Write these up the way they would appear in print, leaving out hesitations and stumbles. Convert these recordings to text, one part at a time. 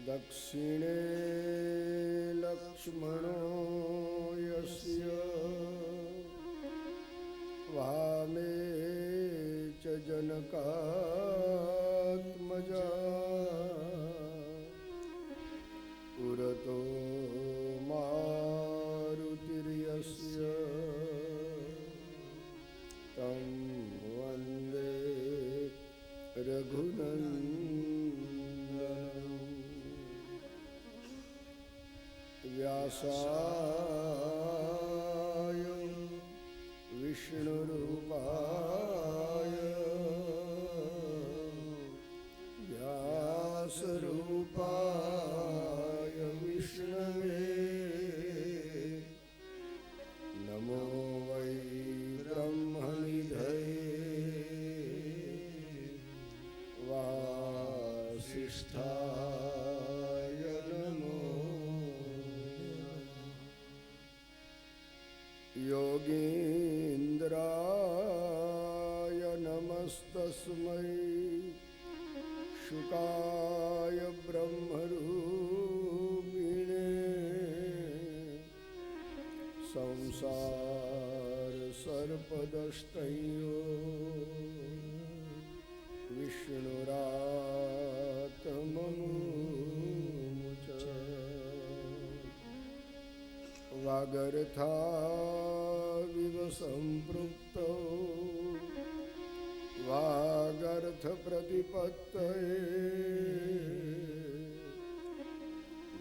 दक्षिणे लक्ष्मणो यस्य वामे च जनकात्मजा पुरतो मारुतिर्यस्य तं वन्दे रघुनन्दनम् व्यासाय विष्णुरूपाय व्यासरूपाय विष्णवे नमो वै ब्रह्मनिधये वासिष्ठाय नमो योगीन्द्राय नमस्तस्मै शुकाय ब्रह्मरूपिणे संसार सर्पदष्टयो विष्णुरात्ममुच वागर्थाविव सम्पृक्तौ वागर्थप्रतिपत्तये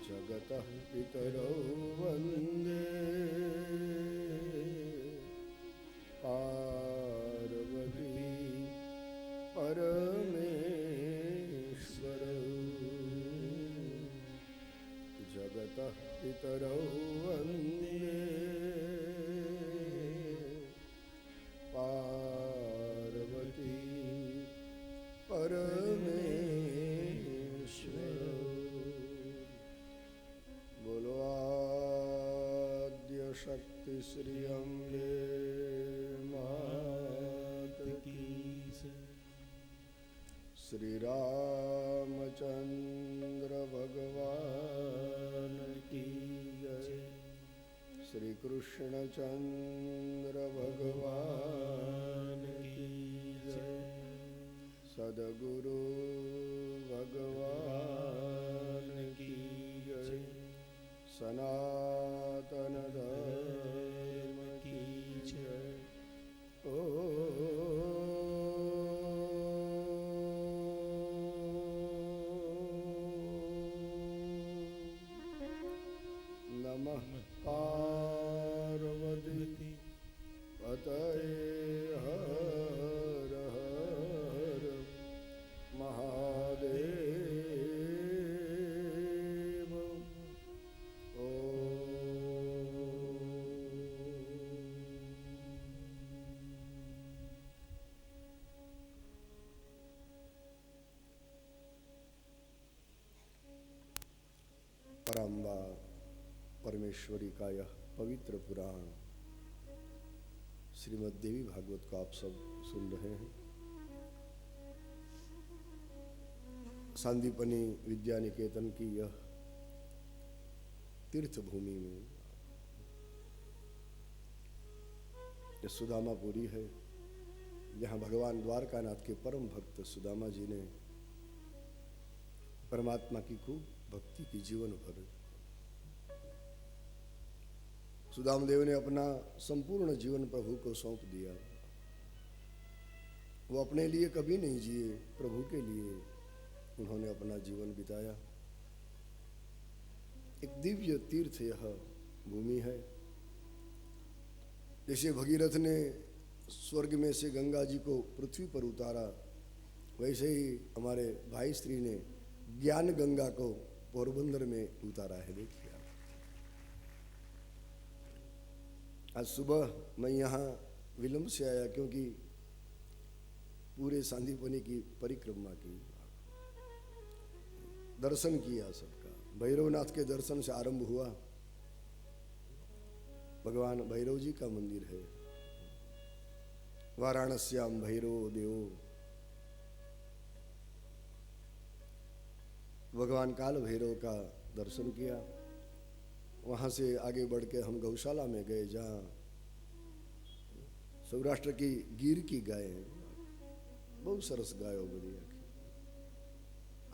जगतः पितरौ वन्दे पार्वती शक्ति श्री अम्बे मात की जय। श्री रामचंद्र भगवान की जय। श्री कृष्ण चंद्र भगवान की जय। सद्गुरु भगवान की जय। सनातन धर्म की जय। ओ नमः पार्वती पतये हर हर महादेव। ओ परम्बा परमेश्वरी का यह पवित्र पुराण श्रीमद् देवी भागवत को आप सब सुन रहे हैं। सांदीपनी विद्या निकेतन की यह तीर्थ भूमि में यह सुदामापुरी है, जहाँ भगवान द्वारकानाथ के परम भक्त सुदामा जी ने परमात्मा की खूब भक्ति की जीवन भर। सुदामदेव ने अपना संपूर्ण जीवन प्रभु को सौंप दिया। वो अपने लिए कभी नहीं जिए, प्रभु के लिए उन्होंने अपना जीवन बिताया। एक दिव्य तीर्थ यह भूमि है। जैसे भगीरथ ने स्वर्ग में से गंगा जी को पृथ्वी पर उतारा, वैसे ही हमारे भाई श्री ने ज्ञान गंगा को पोरबंदर में उतारा है। देखिए, आज सुबह मैं यहाँ विलंब से आया क्योंकि पूरे सांदीपनी की परिक्रमा की, दर्शन किया सबका। भैरवनाथ के दर्शन से आरंभ हुआ। भगवान भैरव जी का मंदिर है। वाराणस्याम भैरव देवो। भगवान काल भैरव का दर्शन किया। वहाँ से आगे बढ़ के हम गौशाला में गए, जहाँ सौराष्ट्र की गिर की गाय है, बहुत सरस गायो बधी आखी,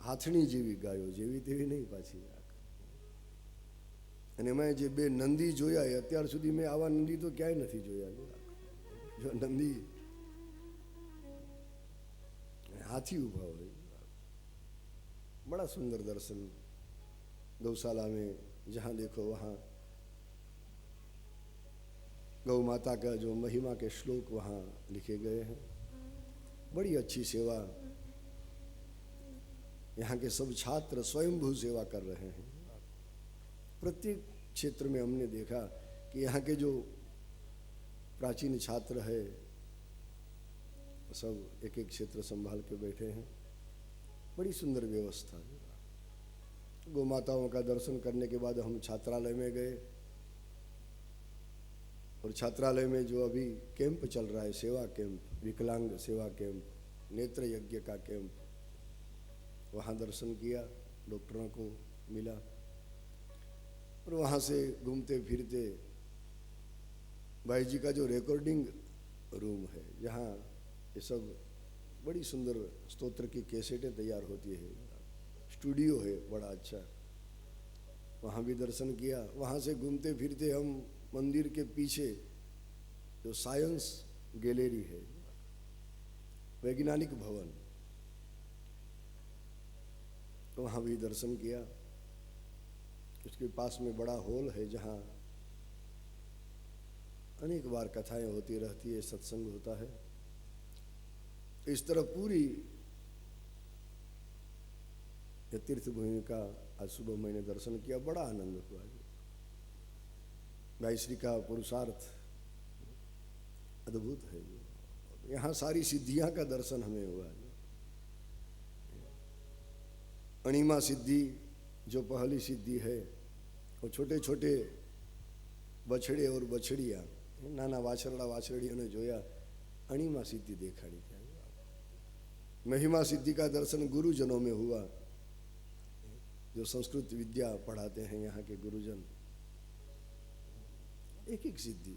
हाथनी जेवी गायो, जेवी तेवी नहीं पाછી। અને મેં જે બે નંદી જોયા એ અત્યાર સુધી મેં આવા નંદી તો ક્યાંય નથી જોયા। જો નંદી हाथी उभा हो, बड़ा सुंदर दर्शन। गौशाला में जहाँ देखो वहाँ गौ माता का जो महिमा के श्लोक वहाँ लिखे गए हैं। बड़ी अच्छी सेवा। यहाँ के सब छात्र स्वयंभू सेवा कर रहे हैं। प्रत्येक क्षेत्र में हमने देखा कि यहाँ के जो प्राचीन छात्र है सब एक एक क्षेत्र संभाल के बैठे हैं। बड़ी सुंदर व्यवस्था। गौ माताओं का दर्शन करने के बाद हम छात्रालय में गए, और छात्रालय में जो अभी कैंप चल रहा है, सेवा कैंप, विकलांग सेवा कैंप, नेत्र यज्ञ का कैंप, वहाँ दर्शन किया, डॉक्टरों को मिला। और वहाँ से घूमते फिरते भाई जी का जो रिकॉर्डिंग रूम है, जहाँ ये सब बड़ी सुंदर स्तोत्र की कैसेटें तैयार होती है, स्टूडियो है बड़ा अच्छा, वहाँ भी दर्शन किया। वहाँ से घूमते फिरते हम मंदिर के पीछे जो साइंस गैलरी है, वैज्ञानिक भवन, वहाँ भी दर्शन किया। उसके पास में बड़ा हॉल है जहाँ अनेक बार कथाएं होती रहती है, सत्संग होता है। इस तरह पूरी तीर्थ भूमि का आज सुबह मैंने दर्शन किया, बड़ा आनंद हुआ। भाई श्री का पुरुषार्थ अद्भुत है। यहाँ सारी सिद्धियां का दर्शन हमें हुआ। अणिमा सिद्धि जो पहली सिद्धि है, वो छोटे छोटे બછડે ઓર બછડિયા, નાના વાછરડા વાછરડીઓને જોયા, अणिमा सिद्धि देखाड़ी। महिमा सिद्धि का दर्शन गुरुजनों में हुआ। जो संस्कृत विद्या पढ़ाते हैं यहाँ के गुरुजन, एक एक सिद्धि।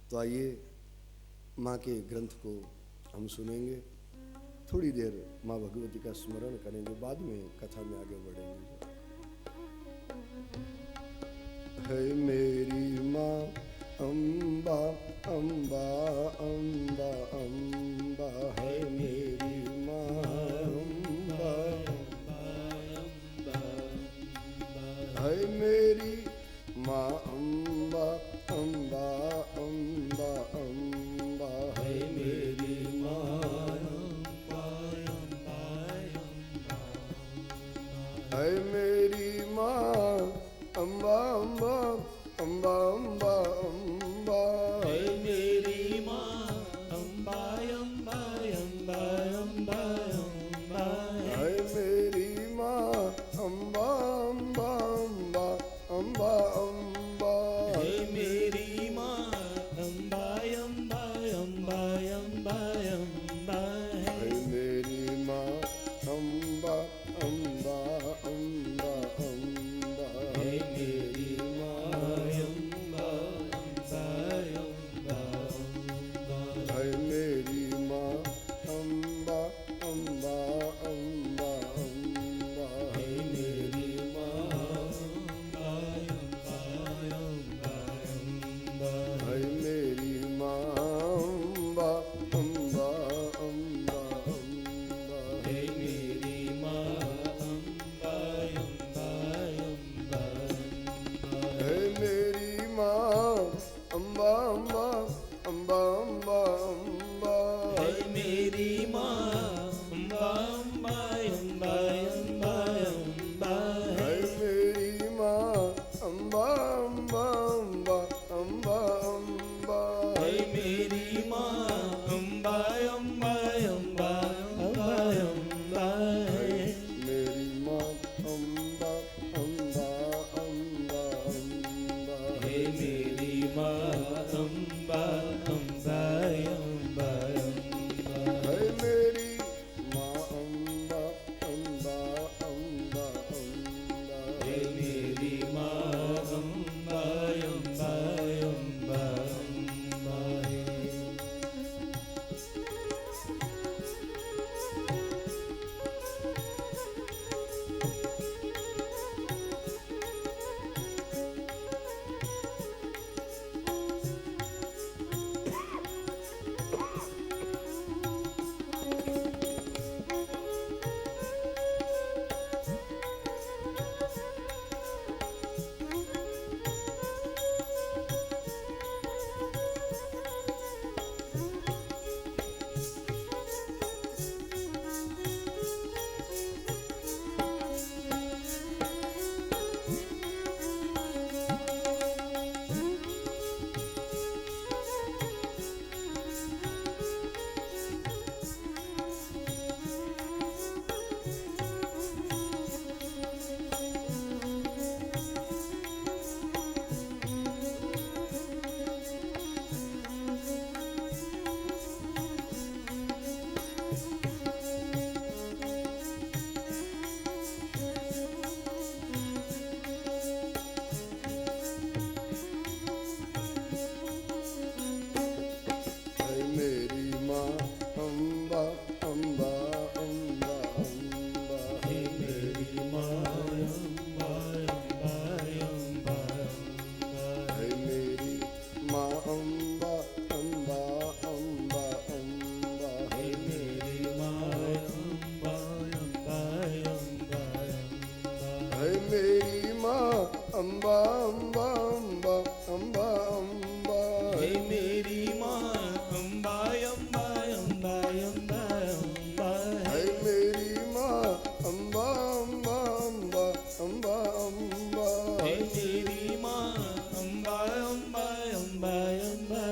तो आइए माँ के ग्रंथ को हम सुनेंगे, थोड़ी देर माँ भगवती का स्मरण करेंगे, बाद में कथा में आगे बढ़ेंगे। है मेरी माँ अम्बा अम्बा अम्बा अम्बा, है मेरी माँ अम्बा अम्बा, है मेरी माँ अम्बा अम्बा अम्बा अम्बा, है मेरी माँ अम्बा अम्बा अम्बा, है मेरी माँ अम्बा अम्बा अम्बा अम्बा अम्बा, है मेरी माँ अम्बा अम्बा अम्बा अम्बा अम्बा, है मेरी माँ अम्बा अम्बा अम्बा अम्बा अम्बा, है मेरी माँ अम्बा अम्बा अम्बा अम्बा अम्बा, है मेरी माँ अम्बा अम्बा अम्बा अम्बा, है मेरी अम्बा अम्बा अम्बा अम्बा अम्बा, हे मेरी माँ अम्बा अम्बा अम्बा अम्बा अम्बा, हे मेरी माँ अम्बा अम्बा अम्बा अम्बा अम्बा, हे मेरी माँ अम्बा अम्बा अम्बा अम्बा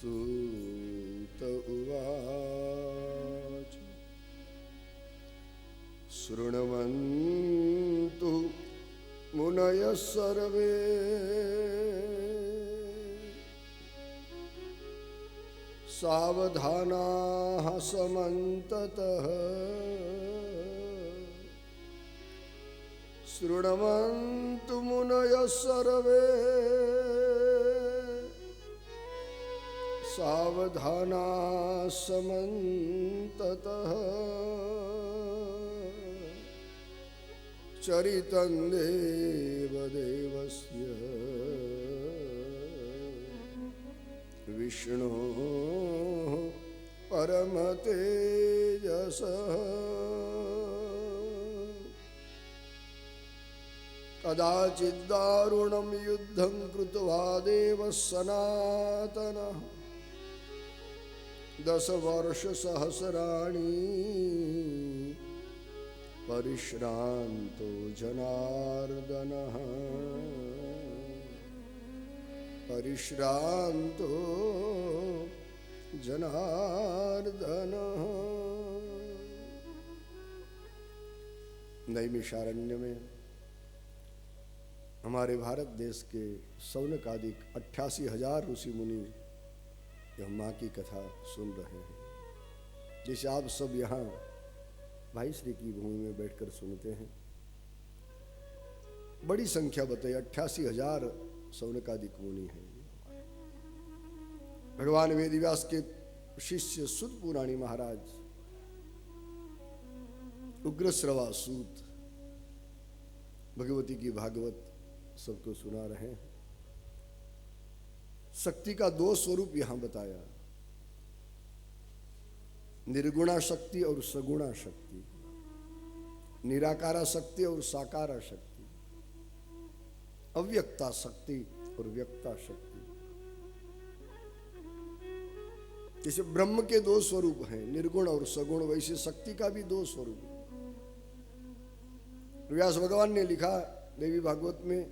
सूत उवाच शृण्वन्तु मुनयः सर्वे सावधानाः समन्ततः शृण्वन्तु मुनयः सर्वे सावधानाः समन्ततः चरितं देवदेवस्य विष्णोः परमतेजसः कदाचिद्दारुणं युद्धं कृत्वा देवः सनातनः 10 वर्षसहस्राणि परिश्रान्तो जनार्दनः परिश्रान्तो जनार्दनः। नैमिषारण्य में हमारे भारत देश के सौनकादिक 88,000 ऋषि मुनि यह माँ की कथा सुन रहे हैं। जिसे आप सब यहाँ भाई श्री की भूमि में बैठकर सुनते हैं। बड़ी संख्या बताई, 88,000 सौनकादिक मुनि हैं। भगवान वेदव्यास के शिष्य सुत पुराणी महाराज उग्रश्रवा सूत भगवती की भागवत सबको सुना रहे हैं। शक्ति का 2 स्वरूप यहां बताया, निर्गुणा शक्ति और सगुणा शक्ति, निराकारा शक्ति और साकारा शक्ति, अव्यक्ता शक्ति और व्यक्ता शक्ति। जैसे ब्रह्म के 2 स्वरूप हैं, निर्गुण और सगुण, वैसे शक्ति का भी 2 स्वरूप। व्यास भगवान ने लिखा देवी भागवत में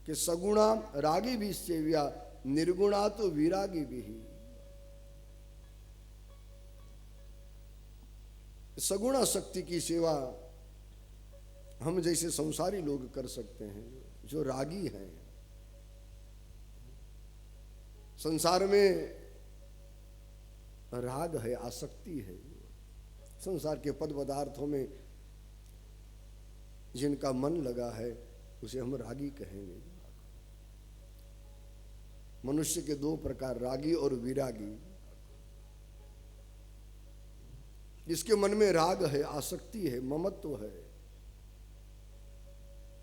कि सगुणा रागी भी सेव्या निर्गुणा तो विरागी भी। सगुणा शक्ति की सेवा हम जैसे संसारी लोग कर सकते हैं, जो रागी हैं। संसार में राग है, आसक्ति है। संसार के पद पदार्थों में जिनका मन लगा है उसे हम रागी कहेंगे। मनुष्य के 2 प्रकार, रागी और विरागी। जिसके मन में राग है, आसक्ति है, ममत्व है,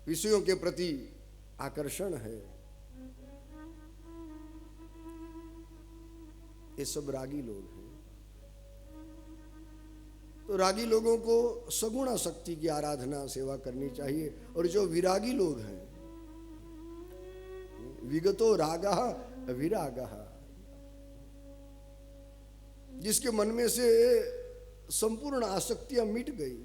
विषयों के प्रति आकर्षण है, ये सब रागी लोग हैं। तो रागी लोगों को सगुणा शक्ति की आराधना सेवा करनी चाहिए। और जो विरागी लोग हैं, विगतो रागः विरागः, जिसके मन में से संपूर्ण आसक्तियां मिट गई,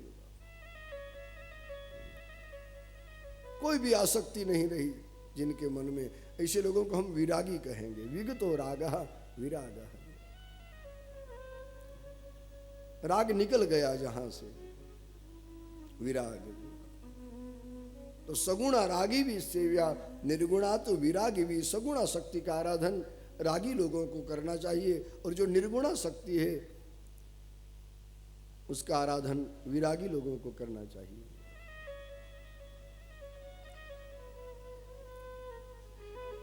कोई भी आसक्ति नहीं रही जिनके मन में, ऐसे लोगों को हम विरागी कहेंगे। विगतो रागः विरागः, राग निकल गया जहां से, विराग। तो सगुणा रागी भी सेव्या निर्गुणा तो विरागी भी। सगुणा शक्ति का आराधन रागी लोगों को करना चाहिए, और जो निर्गुणा शक्ति है उसका आराधन विरागी लोगों को करना चाहिए।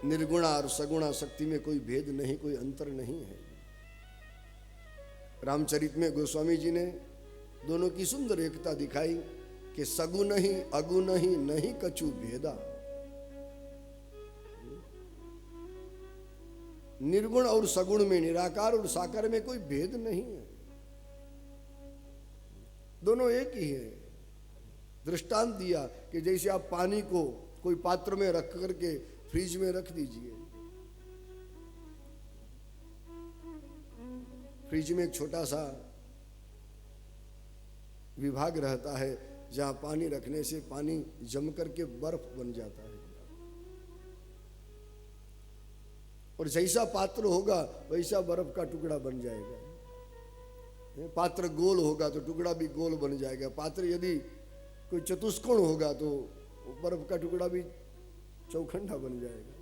निर्गुणा और सगुणा शक्ति में कोई भेद नहीं, कोई अंतर नहीं है। रामचरित में गोस्वामी जी ने दोनों की सुंदर एकता दिखाई कि सगुण ही अगुण ही नहीं कछु भेदा। निर्गुण और सगुण में, निराकार और साकार में कोई भेद नहीं है, दोनों एक ही है। दृष्टांत दिया कि जैसे आप पानी को कोई पात्र में रख करके फ्रिज में रख दीजिए, फ्रिज में एक छोटा सा विभाग रहता है जहां पानी रखने से पानी जम करके बर्फ बन जाता है, और जैसा पात्र होगा वैसा बर्फ का टुकड़ा बन जाएगा। पात्र गोल होगा तो टुकड़ा भी गोल बन जाएगा। पात्र यदि कोई चतुष्कोण होगा तो बर्फ का टुकड़ा भी चौखंडा बन जाएगा।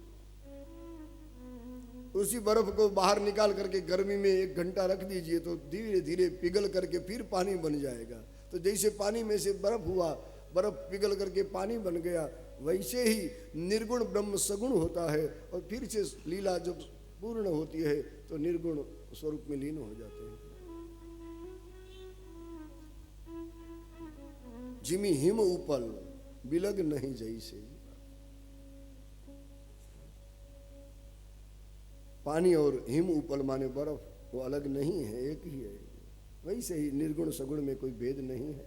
उसी बर्फ को बाहर निकाल करके गर्मी में 1 घंटा रख दीजिए तो धीरे धीरे पिघल करके फिर पानी बन जाएगा। तो जैसे पानी में से बर्फ हुआ, बर्फ पिघल करके पानी बन गया, वैसे ही निर्गुण ब्रह्म सगुण होता है और फिर से लीला जब पूर्ण होती है तो निर्गुण स्वरूप में लीन हो जाते हैं। जिमी हिम उपल बिलग नहीं जैसे। पानी और हिम उपल माने बर्फ, वो अलग नहीं है, एक ही है। वैसे ही निर्गुण सगुण में कोई भेद नहीं है।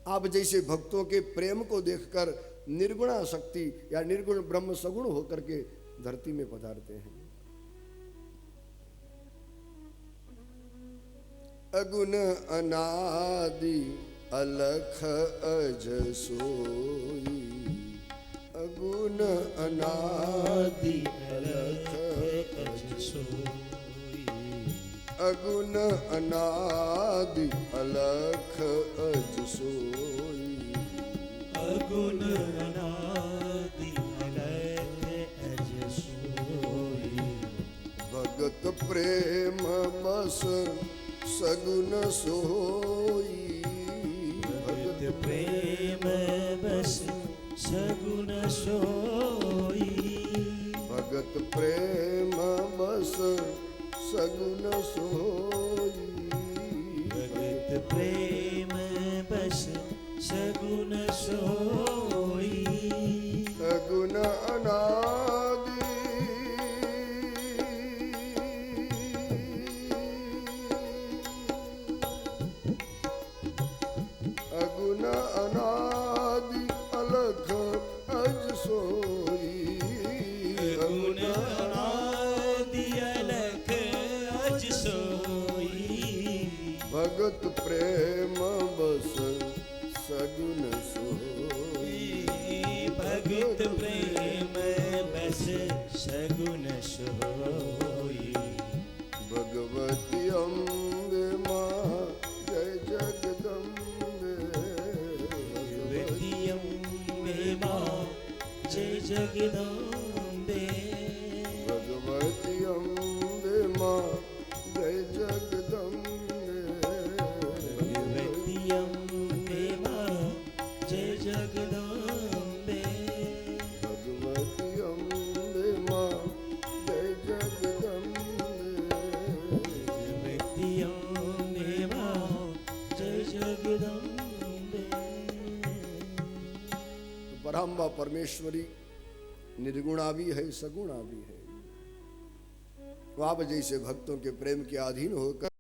आप जैसे भक्तों के प्रेम को देखकर निर्गुणा शक्ति या निर्गुण ब्रह्म सगुण होकर के धरती में पधारते हैं। अगुण अनादि अलख अज सोई। अगुण अनादि अलख अज सोई। अगुण अनादि अलख अज सोई। अगुण अनादि अलख अज सोई। भगत प्रेम बस सगुन सोई। भगत प्रेम बस सगुन सोई। भगत प्रेम बस सगुन सोई। भगत प्रेम बस सगुन सोई। अगुण अनादि अगुण अनादि अलख अज सोई। अगुण अनादि अलख अज सोई। भगत प्रेम बस सगुन सोई। भगत प्रेम बस सगुन सोई। भगवती अम्बे माँ जय जगदम्बे। भगवती अम्बे माँ जय जगदम्बे। भगवती अम्बे माँ जय जगदम्बे। भगवती अम्बे माँ जय जगदम्बे। भगवती अम्बे माँ जय जगदम्बे। भगवती अम्बे माँ जय जगदम्बे। पराम्बा परमेश्वरी निर्गुणा भी है, सगुणा भी है। वो आप जैसे भक्तों के प्रेम के अधीन होकर